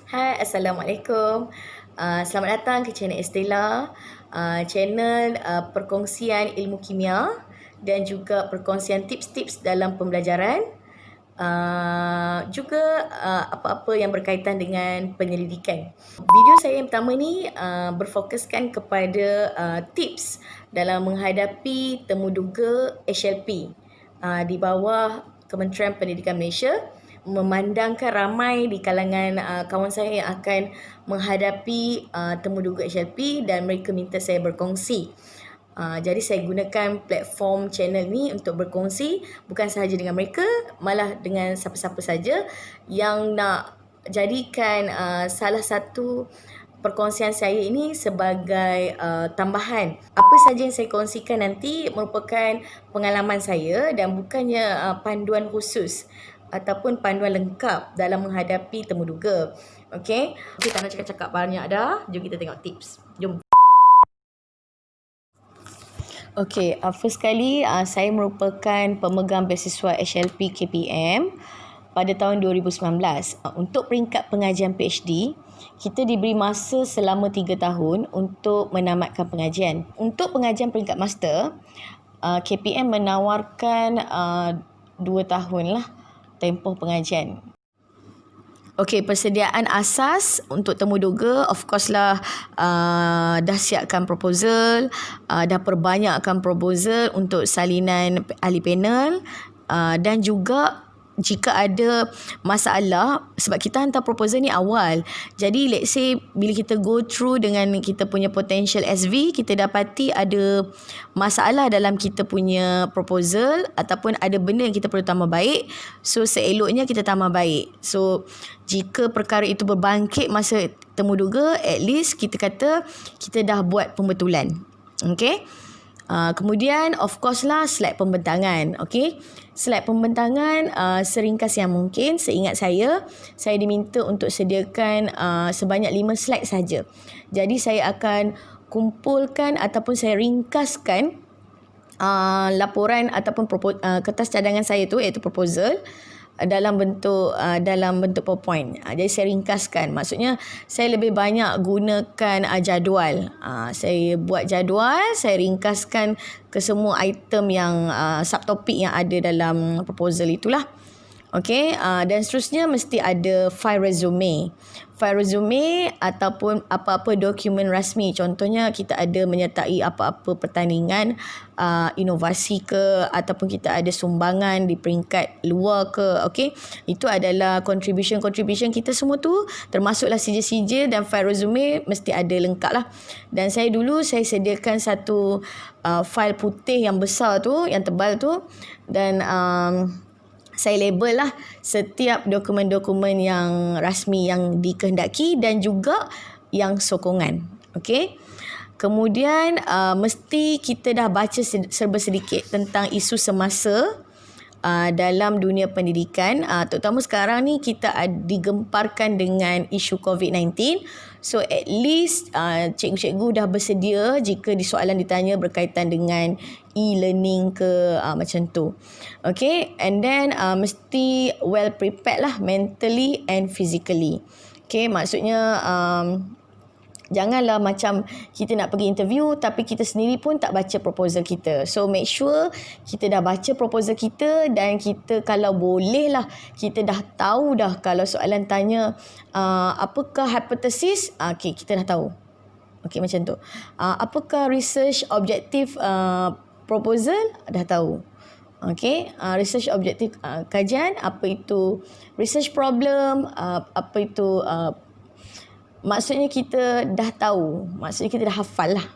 Hai, Assalamualaikum. Selamat datang ke channel Estella, channel perkongsian ilmu kimia dan juga perkongsian tips-tips dalam pembelajaran. Juga apa-apa yang berkaitan dengan penyelidikan. Video saya yang pertama ni berfokuskan kepada tips dalam menghadapi temuduga HLP di bawah Kementerian Pendidikan Malaysia, memandangkan ramai di kalangan kawan saya yang akan menghadapi temuduga HLP dan mereka minta saya berkongsi. Jadi saya gunakan platform channel ni untuk berkongsi bukan sahaja dengan mereka, malah dengan siapa-siapa saja yang nak jadikan salah satu perkongsian saya ini sebagai tambahan. Apa saja yang saya kongsikan nanti merupakan pengalaman saya dan bukannya panduan khusus ataupun panduan lengkap dalam menghadapi temuduga. Okey, tak nak cakap-cakap banyak dah. Jom kita tengok tips. Jom. Okey, first kali saya merupakan pemegang beasiswa HLP KPM pada tahun 2019. Untuk peringkat pengajian PhD, kita diberi masa selama 3 tahun untuk menamatkan pengajian. Untuk pengajian peringkat master, KPM menawarkan 2 tahun lah tempoh pengajian. Okey, persediaan asas untuk temuduga, of course lah dah siapkan proposal, dah perbanyakkan proposal untuk salinan ahli panel dan juga jika ada masalah, sebab kita hantar proposal ni awal. Jadi let's say bila kita go through dengan kita punya potential SV, kita dapati ada masalah dalam kita punya proposal ataupun ada benda yang kita perlu tambah baik. So seeloknya kita tambah baik. So jika perkara itu berbangkit masa temuduga, at least kita kata kita dah buat pembetulan. Okay. Kemudian of course lah slide pembentangan. Okay. Slide pembentangan seringkas yang mungkin. Seingat saya diminta untuk sediakan sebanyak 5 slide saja. Jadi saya akan kumpulkan ataupun saya ringkaskan laporan ataupun kertas cadangan saya tu, iaitu proposal, dalam bentuk PowerPoint. Jadi saya ringkaskan. Maksudnya saya lebih banyak gunakan jadual. Saya buat jadual, saya ringkaskan ke semua item yang subtopik yang ada dalam proposal itulah. Okey, dan seterusnya mesti ada file resume. File resume ataupun apa-apa dokumen rasmi. Contohnya kita ada menyertai apa-apa pertandingan inovasi ke, ataupun kita ada sumbangan di peringkat luar ke. Okey, itu adalah contribution kita semua tu, termasuklah sijil-sijil dan file resume mesti ada lengkap lah. Dan saya sediakan satu file putih yang besar tu, yang tebal tu, dan saya label lah setiap dokumen-dokumen yang rasmi yang dikehendaki dan juga yang sokongan. Okey. Kemudian mesti kita dah baca serba sedikit tentang isu semasa dalam dunia pendidikan, terutama sekarang ni kita digemparkan dengan isu COVID-19. So at least cikgu-cikgu dah bersedia jika di soalan ditanya berkaitan dengan e-learning ke, macam tu. Okay, and then mesti well prepared lah mentally and physically. Okay, maksudnya janganlah macam kita nak pergi interview tapi kita sendiri pun tak baca proposal kita. So make sure kita dah baca proposal kita, dan kita kalau boleh lah kita dah tahu dah kalau soalan tanya apakah hypothesis, okay, kita dah tahu. Okay, macam tu. Apakah research objektif proposal, dah tahu. Okay, research objektif kajian, apa itu research problem, apa itu maksudnya kita dah tahu. Maksudnya kita dah hafal lah.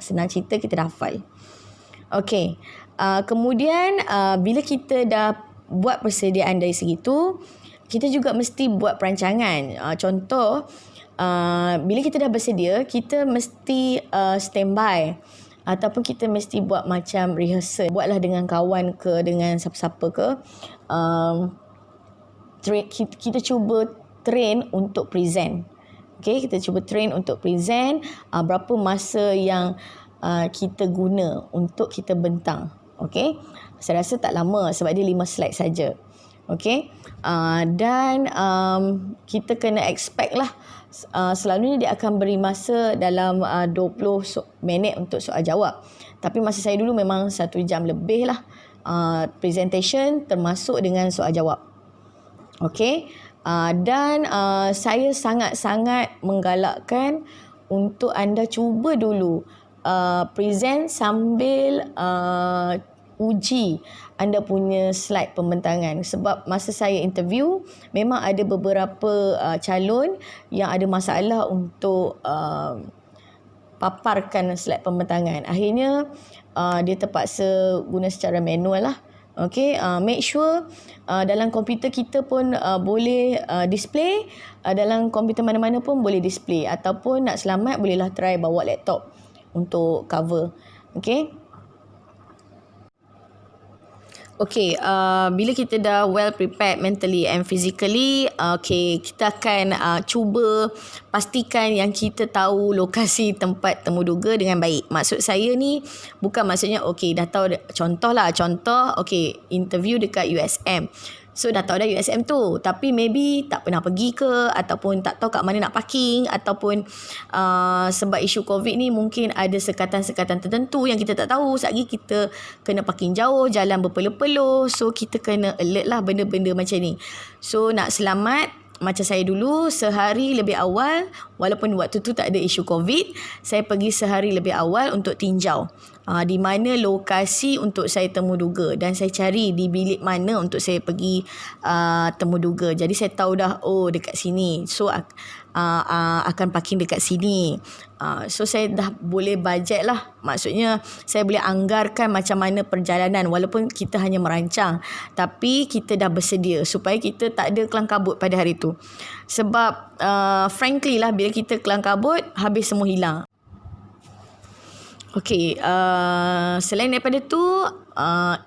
Senang cerita, kita dah hafal. Okey. Kemudian bila kita dah buat persediaan dari segitu, kita juga mesti buat perancangan. Contoh, bila kita dah bersedia, kita mesti standby. Ataupun kita mesti buat macam rehearsal. Buatlah dengan kawan ke, dengan siapa-siapa ke. Kita cuba train untuk present. Okay, kita cuba train untuk present, berapa masa yang kita guna untuk kita bentang. Okay, saya rasa tak lama sebab dia 5 slide saja. Okay. Dan kita kena expect lah, selalunya dia akan beri masa dalam 20 minit untuk soal jawab. Tapi masa saya dulu memang 1 jam lebih lah presentation termasuk dengan soal jawab. Okay. Dan saya sangat-sangat menggalakkan untuk anda cuba dulu present sambil uji anda punya slide pembentangan. Sebab masa saya interview, memang ada beberapa calon yang ada masalah untuk paparkan slide pembentangan. Akhirnya dia terpaksa guna secara manual lah. Okay, make sure dalam komputer kita pun boleh display, dalam komputer mana-mana pun boleh display, ataupun nak selamat bolehlah try bawa laptop untuk cover. Okay. Okay, bila kita dah well prepared mentally and physically, okay, kita akan cuba pastikan yang kita tahu lokasi tempat temuduga dengan baik. Maksud saya ni bukan maksudnya okay dah tahu, contoh okay interview dekat USM. So dah tahu dah USM tu, tapi maybe tak pernah pergi ke, ataupun tak tahu kat mana nak parking, ataupun sebab isu COVID ni mungkin ada sekatan-sekatan tertentu yang kita tak tahu. Sekali kita kena parking jauh, jalan berpeluh-peluh. So kita kena alert lah benda-benda macam ni. So nak selamat, macam saya dulu sehari lebih awal, walaupun waktu tu tak ada isu COVID, saya pergi sehari lebih awal untuk tinjau di mana lokasi untuk saya temuduga, dan saya cari di bilik mana untuk saya pergi temuduga. Jadi saya tahu dah, oh dekat sini, so akan parking dekat sini. So saya dah boleh budget lah. Maksudnya saya boleh anggarkan macam mana perjalanan, walaupun kita hanya merancang, tapi kita dah bersedia supaya kita tak ada kelang kabut pada hari tu. Sebab frankly lah, bila kita kelang kabut, habis semua hilang. Okay, selain daripada tu,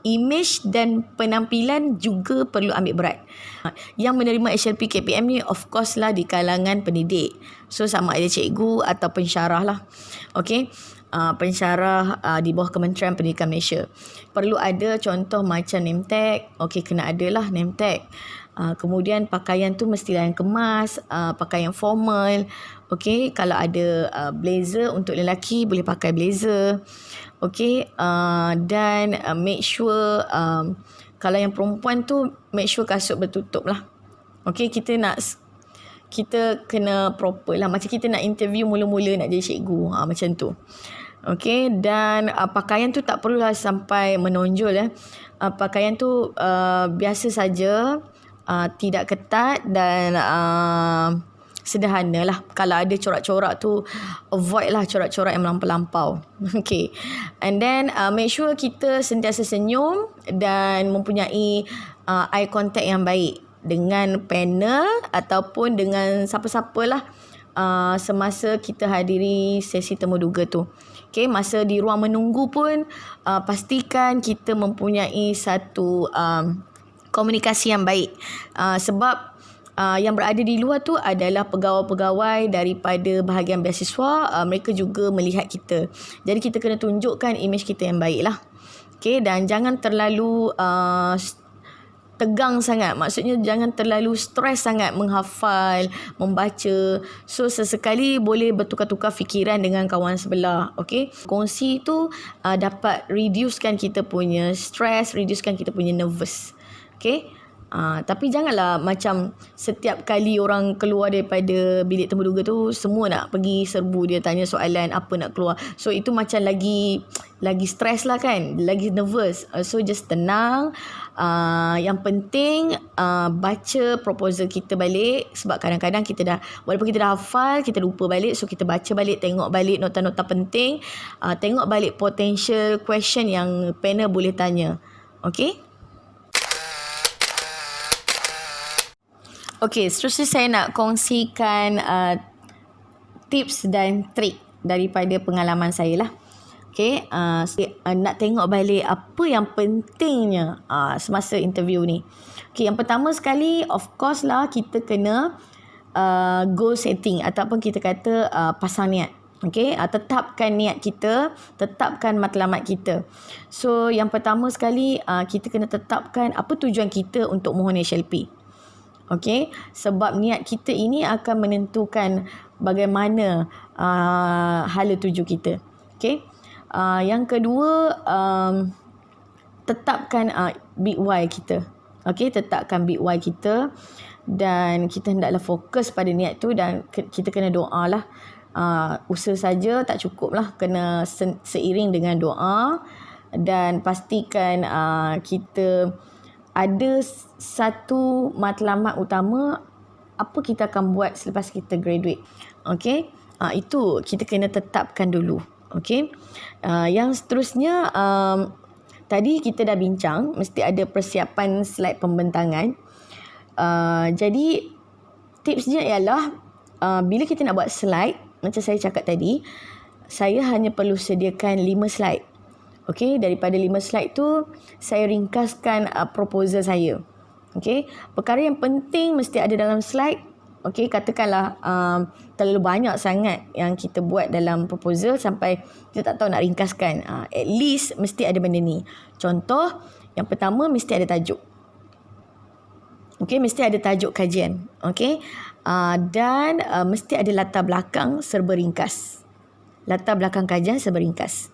image dan penampilan juga perlu ambil berat. Yang menerima HLP KPM ni of course lah di kalangan pendidik. So sama ada cikgu atau pensyarah lah. Okay, pensyarah di bawah Kementerian Pendidikan Malaysia. Perlu ada contoh macam name tag. Okay, kena ada lah name tag. Kemudian pakaian tu mestilah yang kemas, pakaian formal. Okay, kalau ada blazer untuk lelaki boleh pakai blazer. Okay, dan make sure kalau yang perempuan tu make sure kasut bertutup lah. Okay, kita kena proper lah. Macam kita nak interview mula-mula nak jadi cikgu, macam tu. Okay, dan pakaian tu tak perlulah sampai menonjol. Pakaian tu biasa saja, tidak ketat dan sederhana lah. Kalau ada corak-corak tu, avoid lah corak-corak yang melampau-lampau. Okay. And then make sure kita sentiasa senyum dan mempunyai eye contact yang baik dengan panel ataupun dengan siapa-siapa lah semasa kita hadiri sesi temuduga tu. Okay, masa di ruang menunggu pun pastikan kita mempunyai satu komunikasi yang baik. Sebab yang berada di luar tu adalah pegawai-pegawai daripada bahagian beasiswa, mereka juga melihat kita. Jadi kita kena tunjukkan imej kita yang baik lah. Okay, dan jangan terlalu tegang sangat. Maksudnya jangan terlalu stres sangat menghafal, membaca. So sesekali boleh bertukar-tukar fikiran dengan kawan sebelah. Okay, kongsi tu dapat reducekan kita punya stres, reducekan kita punya nervous. Okay. Tapi janganlah macam setiap kali orang keluar daripada bilik temuduga tu semua nak pergi serbu dia, tanya soalan apa nak keluar. So itu macam lagi stres lah kan, lagi nervous. So just tenang. Yang penting baca proposal kita balik. Sebab kadang-kadang kita dah, walaupun kita dah hafal, kita lupa balik. So kita baca balik, tengok balik nota-nota penting, tengok balik potential question yang panel boleh tanya. Okay. Okay, seterusnya saya nak kongsikan tips dan trik daripada pengalaman saya lah. Okay, nak tengok balik apa yang pentingnya semasa interview ni. Okay, yang pertama sekali, of course lah, kita kena goal setting ataupun kita kata pasang niat. Okey, tetapkan niat kita, tetapkan matlamat kita. So, yang pertama sekali, kita kena tetapkan apa tujuan kita untuk mohon HLP. Okey, sebab niat kita ini akan menentukan bagaimana hala tuju kita. Okey. Yang kedua, tetapkan big why kita. Okey, tetapkan big why kita dan kita hendaklah fokus pada niat tu dan kita kena doa lah. Usaha saja tak cukup lah, kena seiring dengan doa dan pastikan kita ada satu matlamat utama apa kita akan buat selepas kita graduate. Okey, itu kita kena tetapkan dulu. Okey, yang seterusnya tadi kita dah bincang mesti ada persiapan slide pembentangan. Jadi tipsnya ialah bila kita nak buat slide, macam saya cakap tadi, saya hanya perlu sediakan 5 slide. Okey, daripada 5 slide tu saya ringkaskan proposal saya. Okey, perkara yang penting mesti ada dalam slide. Okey, katakanlah terlalu banyak sangat yang kita buat dalam proposal sampai kita tak tahu nak ringkaskan. At least mesti ada benda ni. Contoh, yang pertama mesti ada tajuk. Okey, mesti ada tajuk kajian. Okey. Dan mesti ada latar belakang serba ringkas. Latar belakang kajian serba ringkas.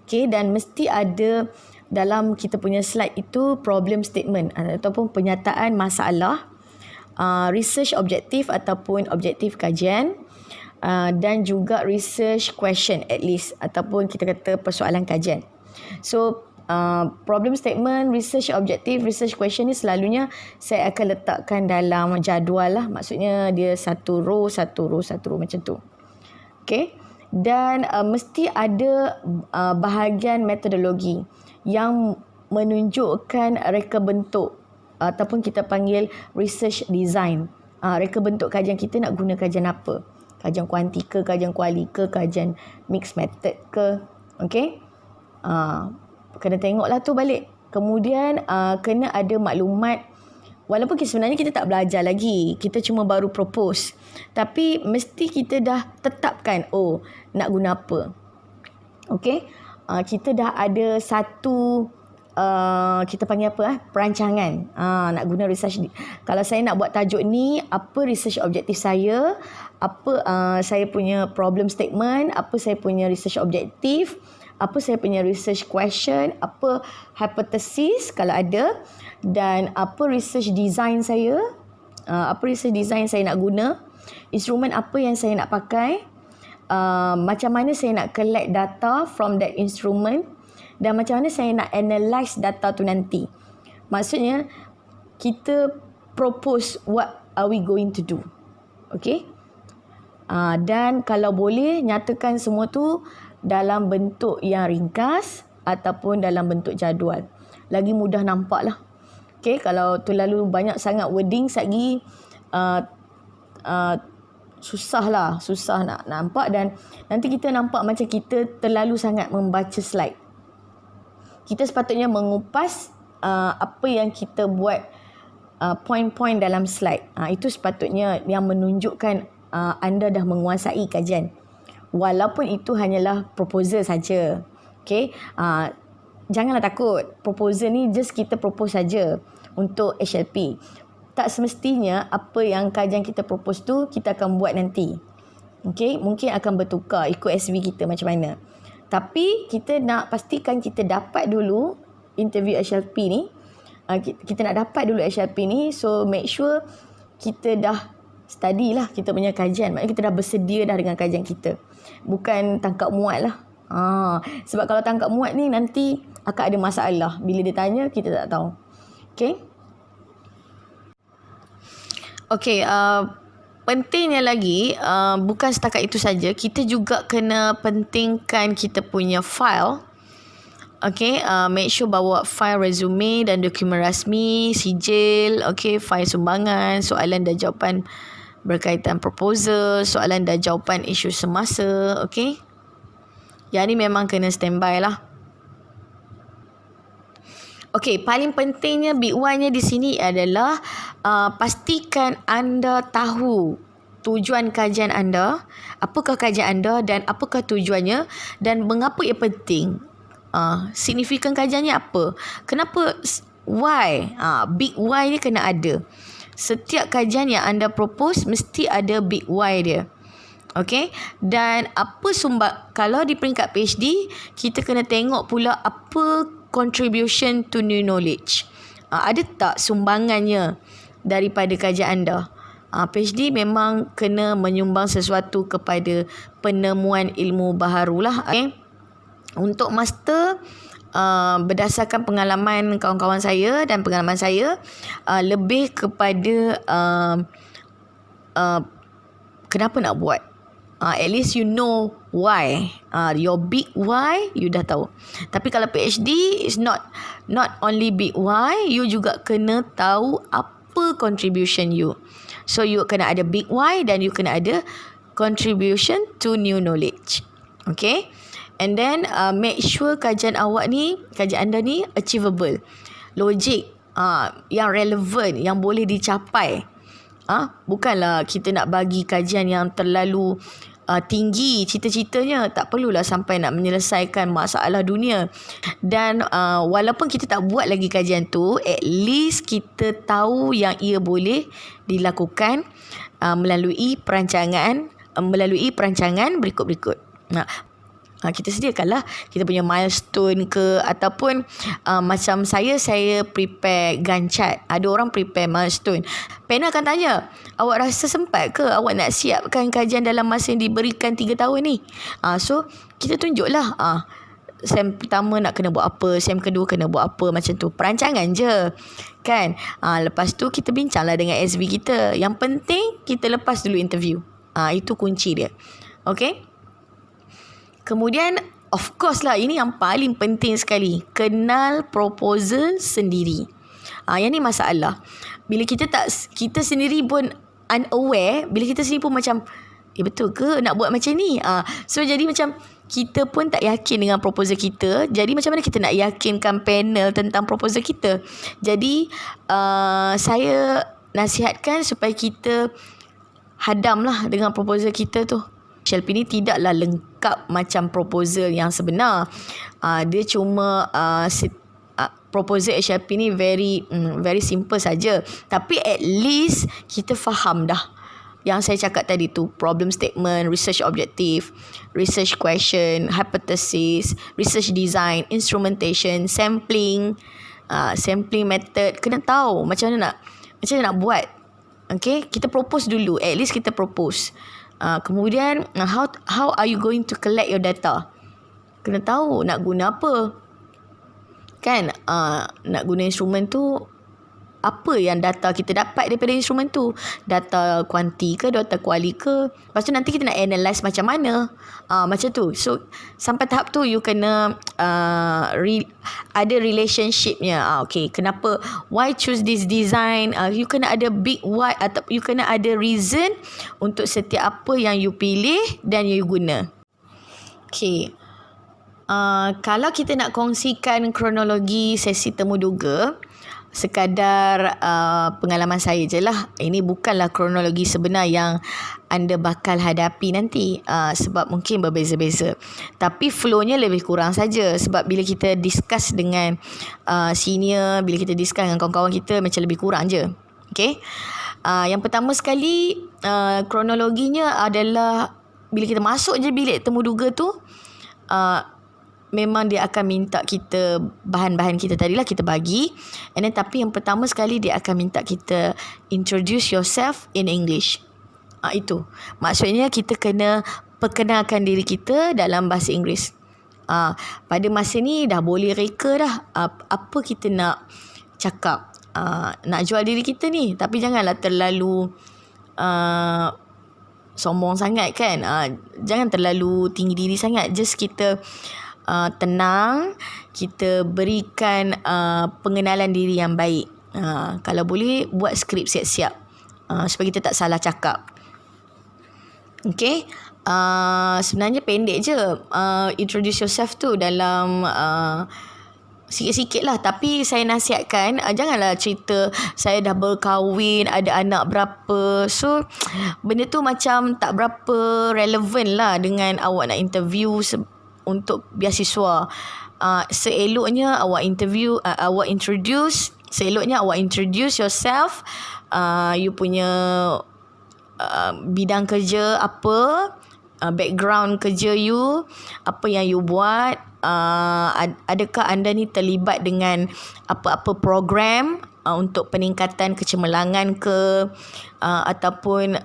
Okey, dan mesti ada dalam kita punya slide itu problem statement ataupun penyataan masalah, research objektif ataupun objektif kajian, dan juga research question at least ataupun kita kata persoalan kajian. So problem statement, research objective, research question ni selalunya saya akan letakkan dalam jadual lah. Maksudnya dia satu row macam tu. Okay. Dan mesti ada bahagian metodologi yang menunjukkan reka bentuk ataupun kita panggil research design. Reka bentuk kajian kita nak guna kajian apa? Kajian kuanti ke, kajian kuali ke, kajian mixed method ke. Okay. Kena tengoklah tu balik. Kemudian kena ada maklumat. Walaupun sebenarnya kita tak belajar lagi, kita cuma baru propose, tapi mesti kita dah tetapkan nak guna apa. Okey, kita dah ada satu kita panggil apa perancangan. Nak guna research. Kalau saya nak buat tajuk ni, apa research objektif saya, apa saya punya problem statement, apa saya punya research objektif, apa saya punya research question, apa hypothesis kalau ada, dan apa research design saya, nak guna, instrumen apa yang saya nak pakai, macam mana saya nak collect data from that instrument, dan macam mana saya nak analyse data tu nanti. Maksudnya kita propose what are we going to do. Okay. Dan kalau boleh nyatakan semua tu dalam bentuk yang ringkas ataupun dalam bentuk jadual. Lagi mudah nampak lah. Okay, kalau terlalu banyak sangat wording lagi susah nak nampak dan nanti kita nampak macam kita terlalu sangat membaca slide. Kita sepatutnya mengupas apa yang kita buat, poin-poin dalam slide. Itu sepatutnya yang menunjukkan anda dah menguasai kajian. Walaupun itu hanyalah proposal saja. Okay. Janganlah takut. Proposal ni just kita propose saja untuk HLP. Tak semestinya apa yang kajian kita propose tu kita akan buat nanti. Okay. Mungkin akan bertukar ikut SV kita macam mana. Tapi kita nak pastikan kita dapat dulu interview HLP ni. Kita nak dapat dulu HLP ni. So make sure kita dah study lah kita punya kajian. Maksudnya kita dah bersedia dah dengan kajian kita. Bukan tangkap muat lah. Sebab kalau tangkap muat ni nanti akan ada masalah. Bila dia tanya kita tak tahu. Okay. Okay. Pentingnya lagi bukan setakat itu saja. Kita juga kena pentingkan kita punya file. Okay. Make sure bawa file resume dan dokumen rasmi, sijil. Okay. File sumbangan, soalan dan jawapan berkaitan proposal, soalan dan jawapan isu semasa. Okay. Yang ni memang kena standby lah. Okay, paling pentingnya big one-nya di sini adalah pastikan anda tahu tujuan kajian anda, apakah kajian anda dan apakah tujuannya dan mengapa ia penting. Signifikan kajiannya apa? Kenapa? Why? Big why ni kena ada. Setiap kajian yang anda propose mesti ada big why dia. Okay? Dan apa kalau di peringkat PhD, kita kena tengok pula apa contribution to new knowledge. Ada tak sumbangannya daripada kajian anda? PhD memang kena menyumbang sesuatu kepada penemuan ilmu baharu lah. Okay? Untuk master, berdasarkan pengalaman kawan-kawan saya dan pengalaman saya, lebih kepada kenapa nak buat. At least you know why. Your big why, you dah tahu. Tapi kalau PhD is not only big why, you juga kena tahu apa contribution you. So you kena ada big why dan you kena ada contribution to new knowledge. Okay? And then make sure kajian anda ni achievable. Logik, yang relevan, yang boleh dicapai. Bukanlah kita nak bagi kajian yang terlalu tinggi cita-citanya, tak perlulah sampai nak menyelesaikan masalah dunia. Dan walaupun kita tak buat lagi kajian tu, at least kita tahu yang ia boleh dilakukan melalui perancangan berikut-berikut. Kita sediakanlah kita punya milestone ke, ataupun macam saya prepare Gantt chart. Ada orang prepare milestone. Panel akan tanya, awak rasa sempat ke awak nak siapkan kajian dalam masa yang diberikan 3 tahun ni? So kita tunjuklah sem pertama nak kena buat apa, sem kedua kena buat apa, macam tu. Perancangan je kan. Lepas tu kita bincanglah dengan SB kita. Yang penting kita lepas dulu interview. Itu kunci dia. Okay. Kemudian, of course lah, ini yang paling penting sekali. Kenal proposal sendiri. Yang ni masalah. Bila kita sendiri pun unaware, bila kita sendiri pun macam, betul ke nak buat macam ni? So, jadi macam kita pun tak yakin dengan proposal kita. Jadi, macam mana kita nak yakinkan panel tentang proposal kita? Jadi, saya nasihatkan supaya kita hadamlah dengan proposal kita tu. HLP ni tidaklah lengkap macam proposal yang sebenar. Dia cuma proposal HLP ni very simple saja. Tapi at least kita faham dah yang saya cakap tadi tu, problem statement, research objective, research question, hypothesis, research design, instrumentation, sampling method. Kena tahu macam mana nak buat. Okay, kita propose dulu. At least kita propose. Kemudian how are you going to collect your data? Kena tahu nak guna apa. Kan? Nak guna instrumen tu, apa yang data kita dapat daripada instrumen tu? Data kuanti ke, data kuali ke? Lepas tu nanti kita nak analyse macam mana? Macam tu. So sampai tahap tu you kena ada relationshipnya. Okay, kenapa? Why choose this design? You kena ada big why, atau you kena ada reason untuk setiap apa yang you pilih dan you guna. Okay. Kalau kita nak kongsikan kronologi sesi temu duga, sekadar pengalaman saya je lah. Ini bukanlah kronologi sebenar yang anda bakal hadapi nanti, sebab mungkin berbeza-beza. Tapi flownya lebih kurang saja. Sebab bila kita discuss dengan senior, bila kita discuss dengan kawan-kawan kita, macam lebih kurang je. Okay. Yang pertama sekali, kronologinya adalah bila kita masuk je bilik temu duga tu, memang dia akan minta kita bahan-bahan kita tadilah kita bagi. And then tapi yang pertama sekali dia akan minta kita introduce yourself in English. Itu. Maksudnya kita kena perkenalkan diri kita dalam bahasa Inggeris. Pada masa ni dah boleh reka dah apa kita nak cakap. Nak jual diri kita ni. Tapi janganlah terlalu sombong sangat kan. Jangan terlalu tinggi diri sangat. Just kita tenang, kita berikan pengenalan diri yang baik. Kalau boleh buat skrip siap-siap supaya kita tak salah cakap. Okay. Sebenarnya pendek je introduce yourself tu dalam sikit-sikit lah. Tapi saya nasihatkan, janganlah cerita saya dah berkahwin, ada anak berapa. So benda tu macam tak berapa relevan lah dengan awak nak interview untuk beasiswa. Seeloknya awak introduce yourself, you punya bidang kerja apa, background kerja you, apa yang you buat, adakah anda ni terlibat dengan apa-apa program untuk peningkatan kecemerlangan ke, ataupun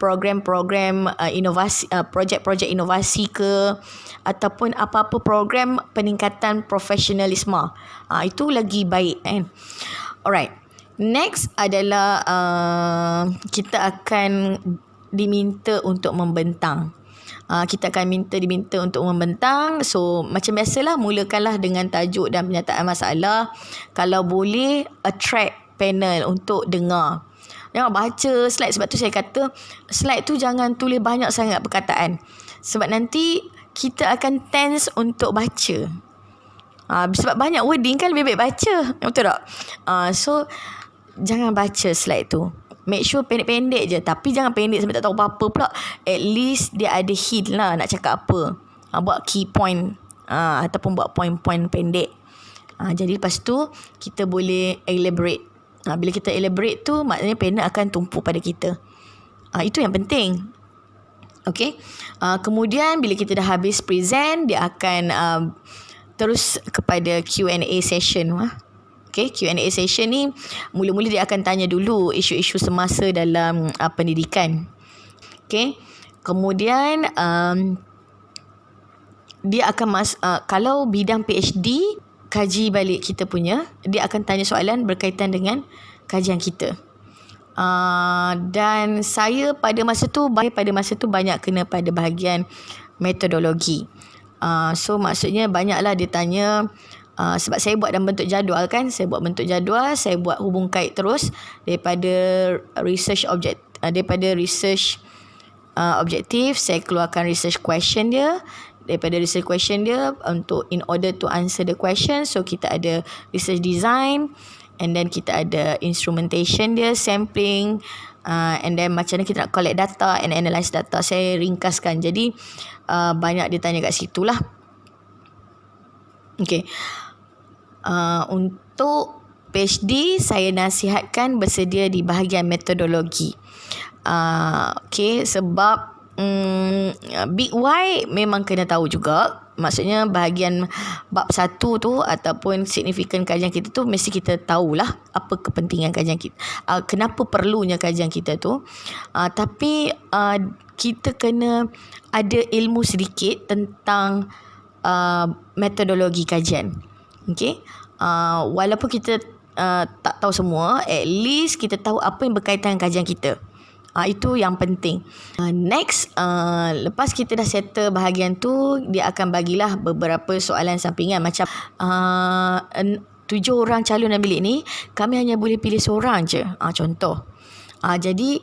program-program inovasi, projek-projek inovasi ke, ataupun apa-apa program peningkatan profesionalisme. Itu lagi baik kan. Alright. Next adalah kita akan diminta untuk membentang. Kita akan diminta untuk membentang. So macam biasalah, mulakanlah dengan tajuk dan penyataan masalah. Kalau boleh, attract panel untuk dengar. Jangan baca slide. Sebab tu saya kata slide tu jangan tulis banyak sangat perkataan. Sebab nanti kita akan tense untuk baca. Sebab banyak wording kan, lebih baik baca. Betul tak? So jangan baca slide tu. Make sure pendek-pendek je. Tapi jangan pendek sampai tak tahu apa-apa pula. At least dia ada hint lah nak cakap apa. Buat key point. Ataupun buat point-point pendek. Jadi lepas tu kita boleh elaborate. Bila kita elaborate tu, maknanya panel akan tumpu pada kita. Itu yang penting. Okay. Kemudian bila kita dah habis present, dia akan terus kepada Q&A session. Okay, Q&A session ni mula-mula dia akan tanya dulu isu-isu semasa dalam pendidikan. Okay. Kemudian dia akan kalau bidang PhD, kaji balik kita punya, dia akan tanya soalan berkaitan dengan kajian kita. Dan saya pada masa tu banyak kena pada bahagian metodologi. So maksudnya banyaklah dia tanya, sebab saya buat dalam bentuk jadual kan. Saya buat bentuk jadual, saya buat hubung kait terus daripada research objektif, saya keluarkan research question dia. Daripada research question dia, untuk in order to answer the question, so kita ada research design, and then kita ada instrumentation dia, sampling, and then macam mana kita nak collect data and analyse data. Saya ringkaskan. Jadi banyak dia tanya kat situ lah. Okay. Untuk PhD, saya nasihatkan bersedia di bahagian metodologi. Okay, sebab Big Y memang kena tahu juga. Maksudnya bahagian bab 1 tu ataupun signifikan kajian kita tu, mesti kita tahulah apa kepentingan kajian kita, kenapa perlunya kajian kita tu. Tapi kita kena ada ilmu sedikit tentang metodologi kajian. Okay. Walaupun kita tak tahu semua, at least kita tahu apa yang berkaitan dengan kajian kita. Itu yang penting. Next, lepas kita dah settle bahagian tu, dia akan bagilah beberapa soalan sampingan. Macam 7 orang calon dalam bilik ni, kami hanya boleh pilih seorang je. Contoh. Jadi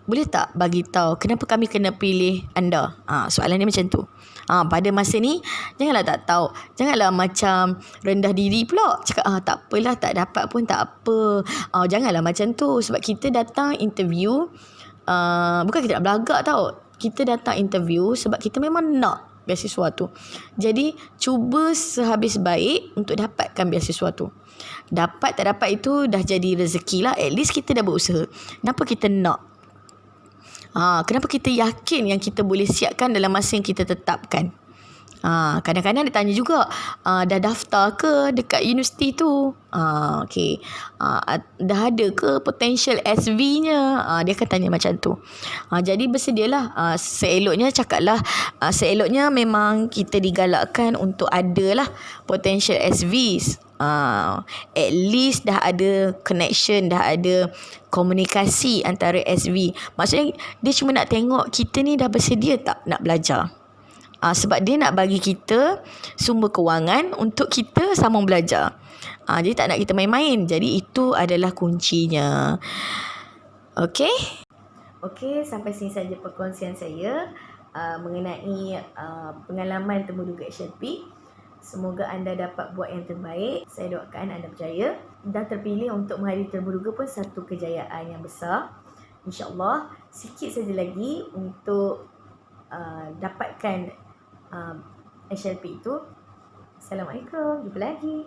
boleh tak bagi tahu kenapa kami kena pilih anda? Soalan dia macam tu. Pada masa ni, janganlah tak tahu. Janganlah macam rendah diri pula. Cakap, tak apalah, tak dapat pun tak apa. Janganlah macam tu. Sebab kita datang interview, bukan kita nak belagak tau. Kita datang interview sebab kita memang nak beasiswa tu. Jadi, cuba sehabis baik untuk dapatkan beasiswa tu. Dapat tak dapat itu dah jadi rezeki lah. At least kita dah berusaha. Kenapa kita nak? Kenapa kita yakin yang kita boleh siapkan dalam masa yang kita tetapkan? Kadang-kadang dia tanya juga, dah daftar ke dekat universiti tu? Okay. Dah ada ke potential SV-nya? Dia akan tanya macam tu. Jadi bersedialah. Seeloknya cakaplah, seeloknya memang kita digalakkan untuk adalah potential SVs. At least dah ada connection, dah ada komunikasi antara SV. Maksudnya dia cuma nak tengok kita ni dah bersedia tak nak belajar. Sebab dia nak bagi kita sumber kewangan untuk kita sambung belajar. Jadi tak nak kita main-main. Jadi itu adalah kuncinya. Okay, sampai sini saja perkongsian saya mengenai pengalaman temu duga HLP. Semoga anda dapat buat yang terbaik. Saya doakan anda berjaya. Dan terpilih untuk menghadiri terburuga pun satu kejayaan yang besar. InsyaAllah sikit saja lagi untuk dapatkan HLP itu. Assalamualaikum. Jumpa lagi.